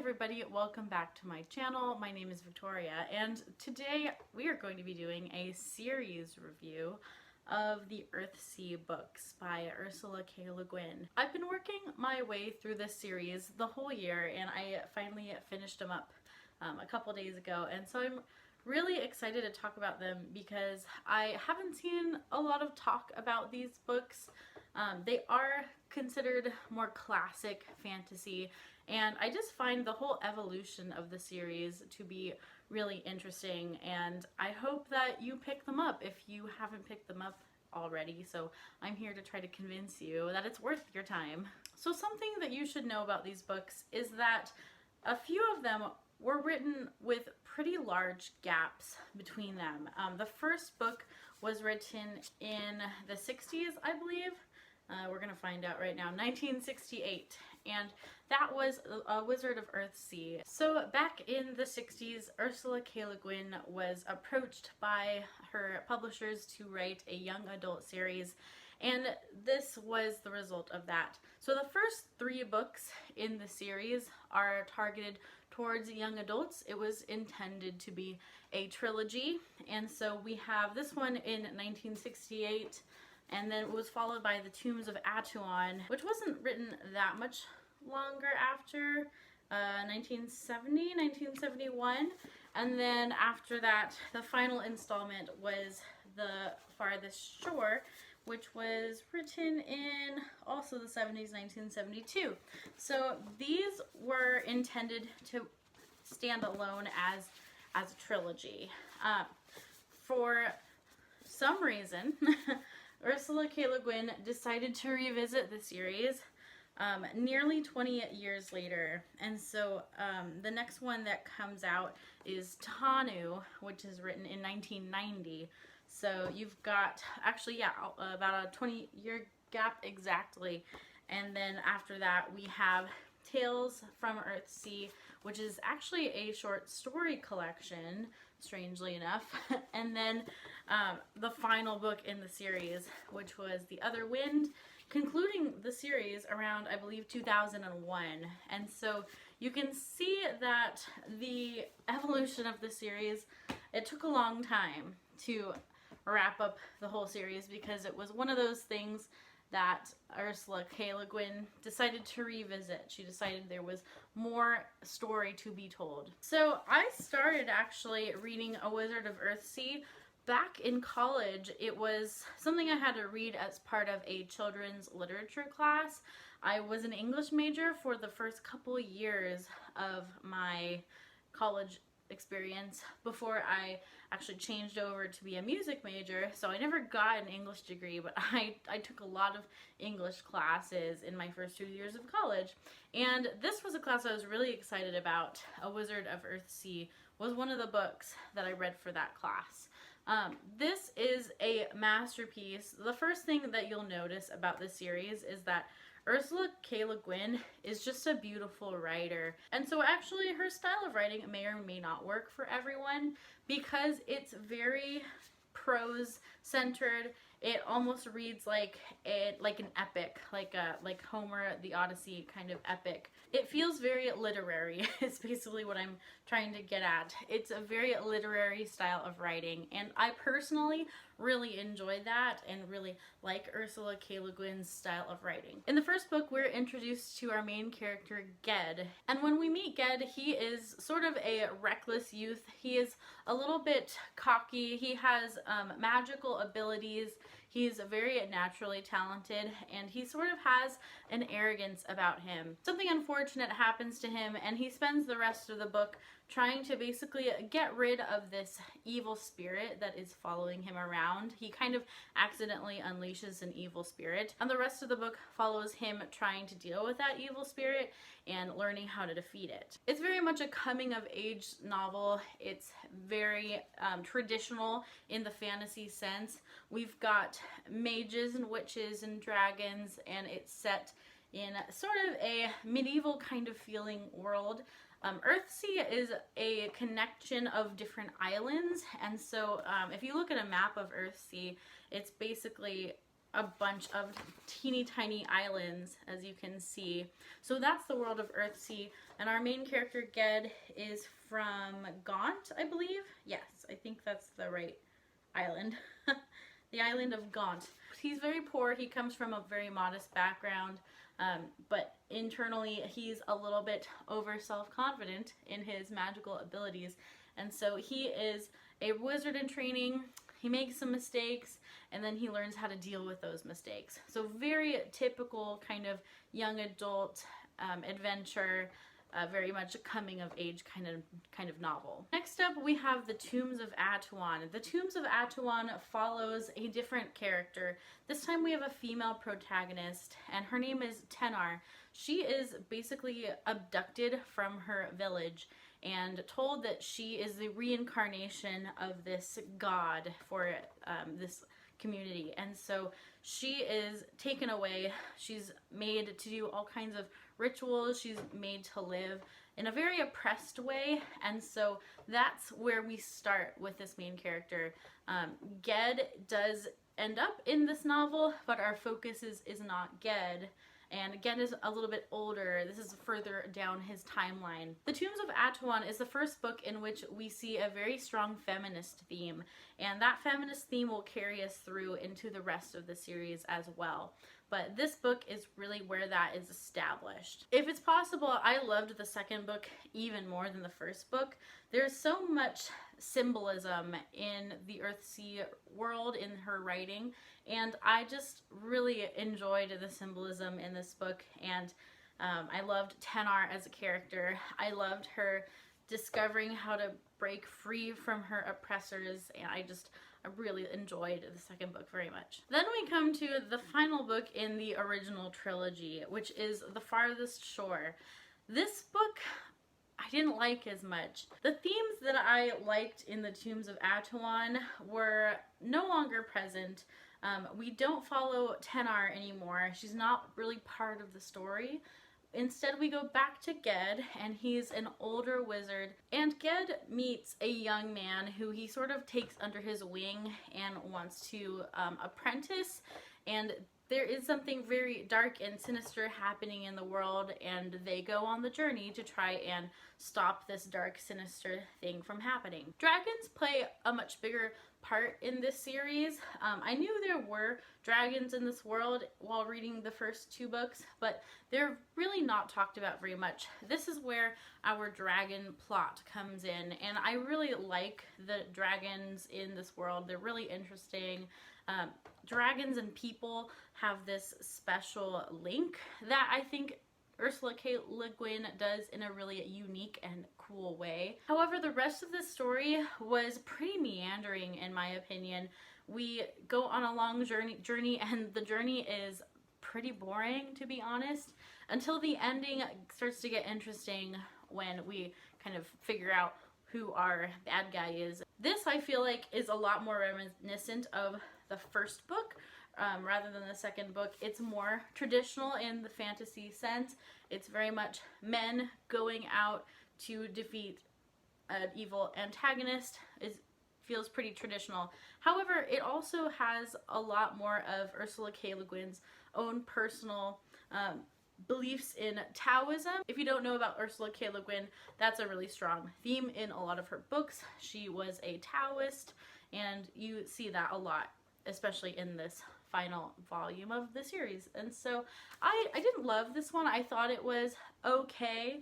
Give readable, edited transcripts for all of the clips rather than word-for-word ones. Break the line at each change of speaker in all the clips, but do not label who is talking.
everybody, welcome back to my channel. My name is Victoria and today we are going to be doing a series review of the Earthsea books by Ursula K. Guin. I've been working my way through this series the whole year and I finally finished them up a couple days ago, and so I'm really excited to talk about them because I haven't seen a lot of talk about these books. They are considered more classic fantasy, and I just find the whole evolution of the series to be really interesting, and I hope that you pick them up if you haven't picked them up already. So I'm here to try to convince you that it's worth your time. So something that you should know about these books is that a few of them were written with pretty large gaps between them. The first book was written in the 60s, I believe. We're gonna find out right now, 1968, and that was A Wizard of Earthsea. So back in the 60s, Ursula K. Guin was approached by her publishers to write a young adult series, and this was the result of that. So the first 3 books in the series are targeted towards young adults. It was intended to be a trilogy, and so we have this one in 1968, and then it was followed by The Tombs of Atuan, which wasn't written that much longer after, 1970, 1971. And then after that, the final installment was The Farthest Shore, which was written in also the 70s, 1972. So these were intended to stand alone as a trilogy. For some reason, Ursula K. Guin decided to revisit the series nearly 20 years later, and so the next one that comes out is Tanu, which is written in 1990. So you've got, actually, yeah, about a 20-year gap exactly, and then after that we have Tales from Earthsea, which is actually a short story collection, strangely enough, and then the final book in the series, which was The Other Wind, concluding the series around, I believe, 2001. And so you can see that the evolution of the series, it took a long time to wrap up the whole series because it was one of those things that Ursula K. Guin decided to revisit. She decided there was more story to be told. So I started actually reading A Wizard of Earthsea back in college. It was something I had to read as part of a children's literature class. I was an English major for the first couple years of my college experience before I actually changed over to be a music major. So I never got an English degree, but I took a lot of English classes in my first 2 years of college, and this was a class I was really excited about. A Wizard of Earthsea was one of the books that I read for that class. This is a masterpiece. The first thing that you'll notice about this series is that Ursula K. Guin is just a beautiful writer, and so actually her style of writing may or may not work for everyone because it's very prose centered. It almost reads like an epic, like Homer, the Odyssey kind of epic. It feels very literary. Is basically what I'm trying to get at. It's a very literary style of writing, and I personally really enjoy that and really like Ursula K. Guin's style of writing. In the first book, we're introduced to our main character, Ged, and when we meet Ged, he is sort of a reckless youth. He is a little bit cocky. He has magical abilities. He's very naturally talented, and he sort of has an arrogance about him. Something unfortunate happens to him, and he spends the rest of the book trying to basically get rid of this evil spirit that is following him around. He kind of accidentally unleashes an evil spirit, and the rest of the book follows him trying to deal with that evil spirit and learning how to defeat it. It's very much a coming-of-age novel. It's very traditional in the fantasy sense. We've got mages and witches and dragons, and it's set in sort of a medieval kind of feeling world. Earthsea is a connection of different islands, and so if you look at a map of Earthsea, it's basically a bunch of teeny tiny islands, as you can see. So that's the world of Earthsea, and our main character Ged is from Gaunt, I believe. Yes, I think that's the right island. The island of Gaunt. He's very poor. He comes from a very modest background, but internally he's a little bit over self-confident in his magical abilities, and so he is a wizard in training. He makes some mistakes, and then he learns how to deal with those mistakes. So very typical kind of young adult adventure, very much a coming of age kind of novel. Next up, we have The Tombs of Atuan. The Tombs of Atuan follows a different character. This time we have a female protagonist, and her name is Tenar. She is basically abducted from her village and told that she is the reincarnation of this god for this community. And so she is taken away. She's made to do all kinds of rituals. She's made to live in a very oppressed way. And so that's where we start with this main character. Ged does end up in this novel, but our focus is not Ged. And Ged is a little bit older. This is further down his timeline. The Tombs of Atuan is the first book in which we see a very strong feminist theme, and that feminist theme will carry us through into the rest of the series as well. But this book is really where that is established. If it's possible, I loved the second book even more than the first book. There's so much symbolism in the Earthsea world, in her writing, and I just really enjoyed the symbolism in this book, and I loved Tenar as a character. I loved her discovering how to break free from her oppressors, and I really enjoyed the second book very much. Then we come to the final book in the original trilogy, which is The Farthest Shore. This book I didn't like as much. The themes that I liked in The Tombs of Atuan were no longer present. We don't follow Tenar anymore. She's not really part of the story. Instead, we go back to Ged, and he's an older wizard, and Ged meets a young man who he sort of takes under his wing and wants to apprentice, and there is something very dark and sinister happening in the world, and they go on the journey to try and stop this dark, sinister thing from happening. Dragons play a much bigger part in this series. I knew there were dragons in this world while reading the first two books, but they're really not talked about very much. This is where our dragon plot comes in, and I really like the dragons in this world. They're really interesting. Dragons and people have this special link that I think Ursula K. Guin does in a really unique and cool way. However, the rest of the story was pretty meandering in my opinion. We go on a long journey, and the journey is pretty boring, to be honest, until the ending starts to get interesting when we kind of figure out who our bad guy is. This, I feel like, is a lot more reminiscent of the first book rather than the second book. It's more traditional in the fantasy sense. It's very much men going out to defeat an evil antagonist. It feels pretty traditional. However, it also has a lot more of Ursula K. Le Guin's own personal beliefs in Taoism. If you don't know about Ursula K. Le Guin, that's a really strong theme in a lot of her books. She was a Taoist, and you see that a lot, especially in this final volume of the series. And so I didn't love this one. I thought it was okay.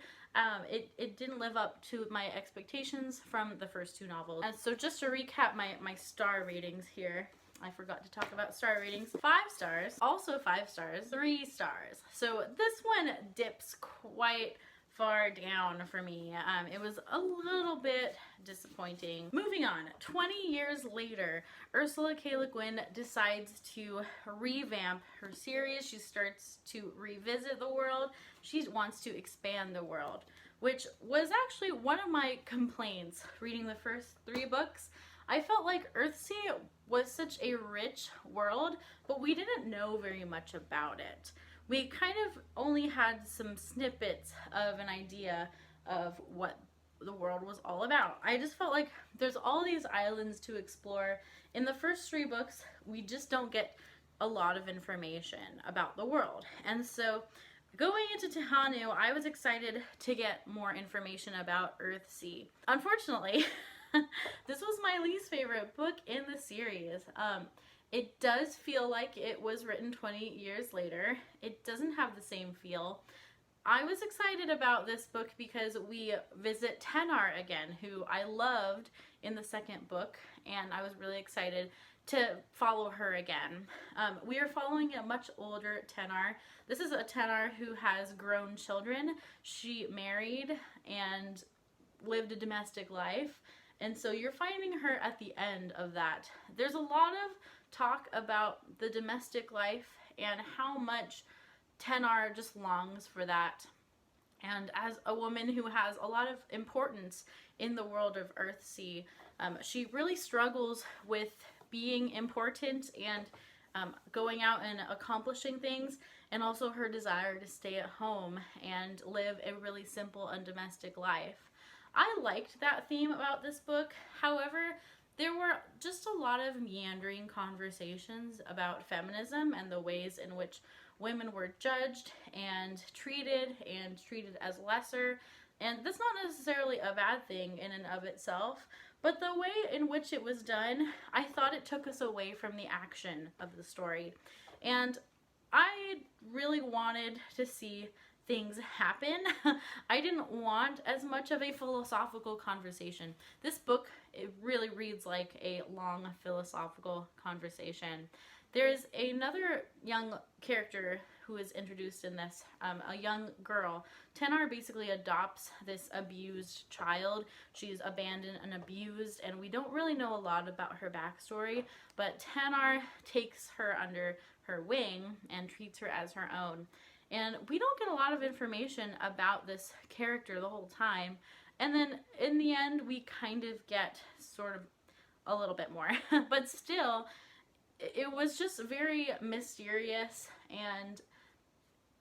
It didn't live up to my expectations from the first two novels. And so just to recap my star ratings here, I forgot to talk about star ratings. 5 stars, also 5 stars, 3 stars. So this one dips quite far down for me. It was a little bit disappointing. Moving on, 20 years later, Ursula K. Le Guin decides to revamp her series. She starts to revisit the world. She wants to expand the world, which was actually one of my complaints reading the first 3 books. I felt like Earthsea was such a rich world, but we didn't know very much about it. We kind of only had some snippets of an idea of what the world was all about. I just felt like there's all these islands to explore. In the first 3 books, we just don't get a lot of information about the world. And so going into Tehanu, I was excited to get more information about Earthsea. Unfortunately, this was my least favorite book in the series. It does feel like it was written 20 years later. It doesn't have the same feel. I was excited about this book because we visit Tenar again, who I loved in the second book, and I was really excited to follow her again. We are following a much older Tenar. This is a Tenar who has grown children. She married and lived a domestic life, and so you're finding her at the end of that. There's a lot of talk about the domestic life and how much Tenar just longs for that. And as a woman who has a lot of importance in the world of Earthsea, she really struggles with being important and going out and accomplishing things, and also her desire to stay at home and live a really simple and domestic life. I liked that theme about this book. However, there were just a lot of meandering conversations about feminism and the ways in which women were judged and treated as lesser. And that's not necessarily a bad thing in and of itself, but the way in which it was done, I thought it took us away from the action of the story. And I really wanted to see things happen. I didn't want as much of a philosophical conversation. This book, it really reads like a long philosophical conversation. There's another young character who is introduced in this, a young girl. Tenar basically adopts this abused child. She's abandoned and abused, and we don't really know a lot about her backstory, but Tenar takes her under her wing and treats her as her own. And we don't get a lot of information about this character the whole time, and then in the end we kind of get sort of a little bit more. But still, it was just very mysterious, and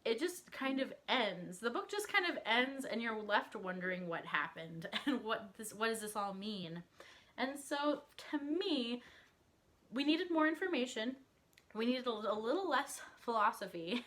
it just kind of ends. The book just kind of ends, and you're left wondering what happened and what does this all mean. And so to me, we needed more information. We needed a little less philosophy.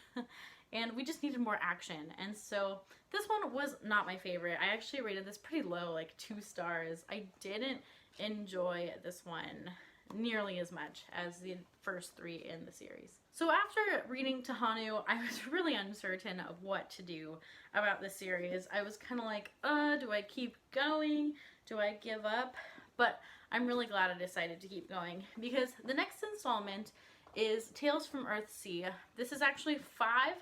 And we just needed more action. And so this one was not my favorite. I actually rated this pretty low, like 2 stars. I didn't enjoy this one nearly as much as the first 3 in the series. So after reading Tehanu, I was really uncertain of what to do about this series. I was kind of like, do I keep going? Do I give up? But I'm really glad I decided to keep going, because the next installment is Tales from Earthsea. This is actually five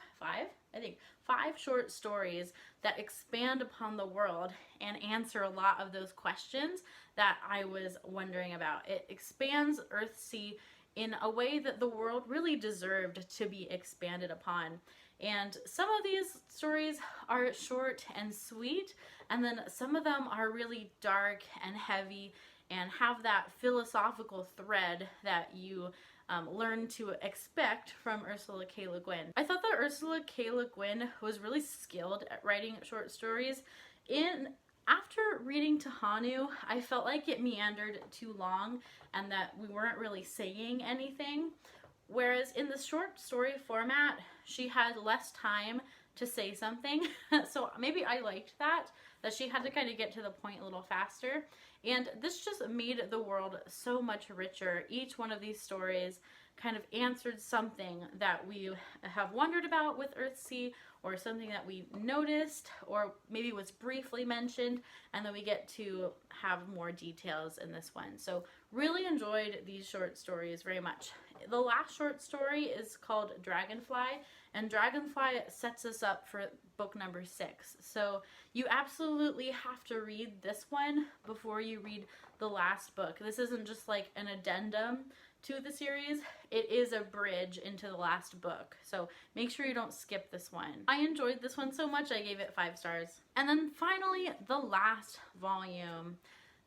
short stories that expand upon the world and answer a lot of those questions that I was wondering about. It expands Earthsea in a way that the world really deserved to be expanded upon. And some of these stories are short and sweet, and then some of them are really dark and heavy and have that philosophical thread that you learn to expect from Ursula K. Le Guin. I thought that Ursula K. Le Guin was really skilled at writing short stories. After reading Tehanu, I felt like it meandered too long and that we weren't really saying anything. Whereas in the short story format, she had less time to say something. So maybe I liked that she had to kind of get to the point a little faster. And this just made the world so much richer. Each one of these stories kind of answered something that we have wondered about with Earthsea, or something that we noticed, or maybe was briefly mentioned, and then we get to have more details in this one. So really enjoyed these short stories very much. The last short story is called Dragonfly, and Dragonfly sets us up for book number 6. So you absolutely have to read this one before you read the last book. This isn't just like an addendum to the series, it is a bridge into the last book. So make sure you don't skip this one. I enjoyed this one so much I gave it 5 stars. And then finally, the last volume,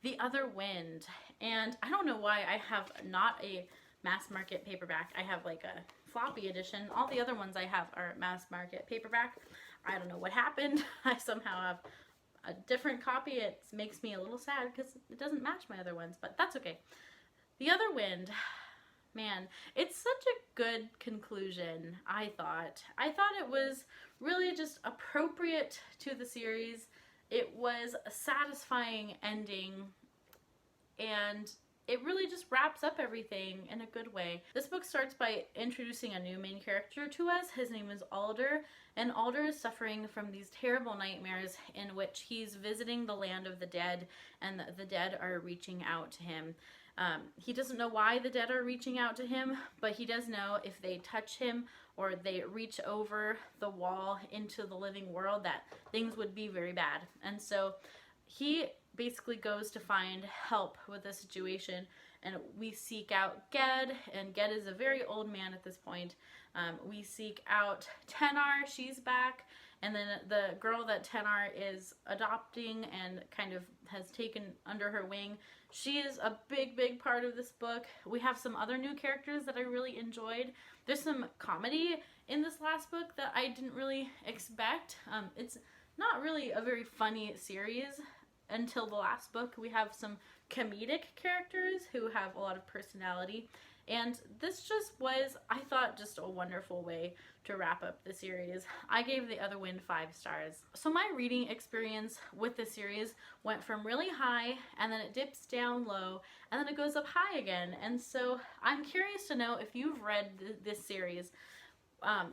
The Other Wind. And I don't know why I have not a mass market paperback. I have like a floppy edition. All the other ones I have are mass market paperback. I don't know what happened. I somehow have a different copy. It makes me a little sad because it doesn't match my other ones, but that's okay. The Other Wind. Man, it's such a good conclusion, I thought. I thought it was really just appropriate to the series. It was a satisfying ending, and it really just wraps up everything in a good way. This book starts by introducing a new main character to us. His name is Alder, and Alder is suffering from these terrible nightmares in which he's visiting the land of the dead, and the dead are reaching out to him. He doesn't know why the dead are reaching out to him, but he does know if they touch him or they reach over the wall into the living world that things would be very bad. And so he basically goes to find help with the situation, and we seek out Ged, and Ged is a very old man at this point. We seek out Tenar, she's back, and then the girl that Tenar is adopting and kind of has taken under her wing, she is a big part of this book. We have some other new characters that I really enjoyed. There's some comedy in this last book that I didn't really expect. It's not really a very funny series until the last book. We have some comedic characters who have a lot of personality, and this just was, I thought, just a wonderful way to wrap up the series. I gave The Other Wind 5 stars. So my reading experience with the series went from really high, and then it dips down low, and then it goes up high again. And so I'm curious to know if you've read this series.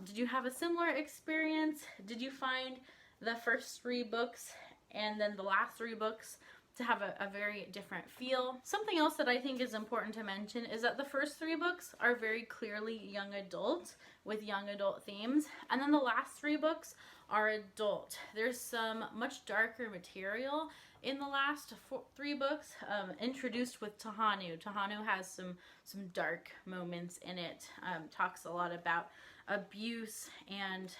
Did you have a similar experience? Did you find the first 3 books and then the last 3 books to have a very different feel? Something else that I think is important to mention is that the first 3 books are very clearly young adult with young adult themes, and then the last 3 books are adult. There's some much darker material in the last 3 books, introduced with Tahanu. Tahanu has some dark moments in it. Talks a lot about abuse and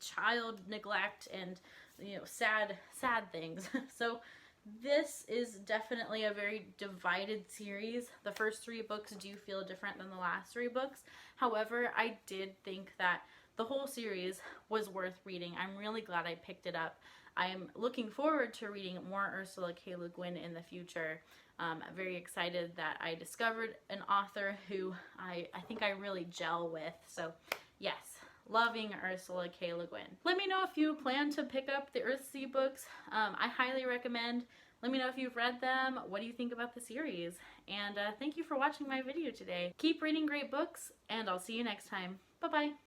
child neglect and, you know, sad things. So this is definitely a very divided series. The first 3 books do feel different than the last 3 books. However, I did think that the whole series was worth reading. I'm really glad I picked it up. I'm looking forward to reading more Ursula K. Le Guin in the future. I'm very excited that I discovered an author who I think I really gel with. So yes, loving Ursula K. Le Guin. Let me know if you plan to pick up the Earthsea books. I highly recommend. Let me know if you've read them. What do you think about the series? And thank you for watching my video today. Keep reading great books, and I'll see you next time. Bye-bye.